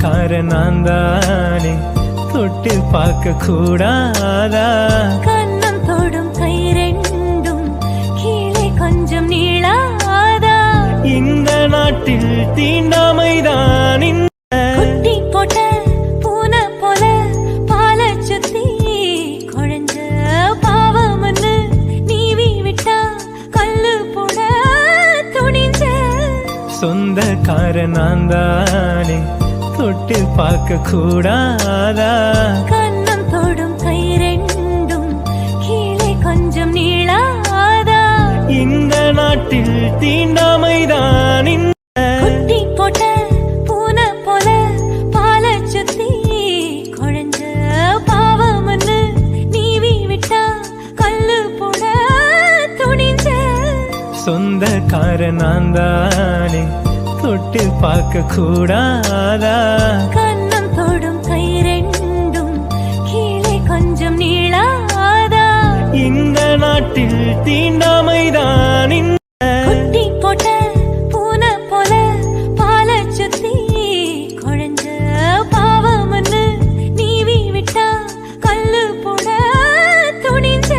சொந்தக்காரன் தானே தொட்டு பார்க்க கூடாதா கண்ணம் தொடும் கை ரெண்டும் கீழே கொஞ்சம் நீளாதா இந்த நாட்டில் தீண்டாமைதான் குட்டி போட்ட பூனை போல பால சுத்தி குழஞ்ச பாவம்னு நீவி விட்டா கல்லு போட துணிஞ்ச சொந்தக்காரன் தானே தொட்டு பார்க்க கூடாதா கண்ணம் தொடும் கை ரெண்டும் கீழே கொஞ்சம் நீளாதா இந்த நாட்டில் தீண்டாமைதான் குட்டி போட்ட பூனை போல பால சுத்தி குழஞ்ச பாவம்னு நீவி விட்டா கல்லு போட துணிஞ்ச சொந்தக்காரன் தானே தொட்டு பார்க்க கூடாதா கண்ணம் தொடும் கை ரெண்டும் கீழே கொஞ்சம் நீளாதா இந்த நாட்டில் தீண்டாமைதான் குட்டி போட்ட பூனை போல பால சுத்தி குழஞ்ச பாவம்னு நீவி விட்டா கல்லு போட துணிஞ்ச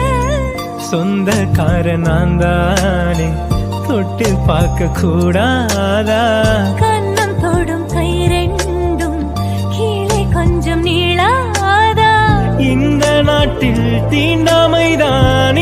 சொந்தக்காரன் தானே தொட்டு பார்க்க கூடாதா கண்ணம் தொடும் கை ரெண்டும் கீழே கொஞ்சம் நீளாதா இந்த நாட்டில் தீண்டாமைதான்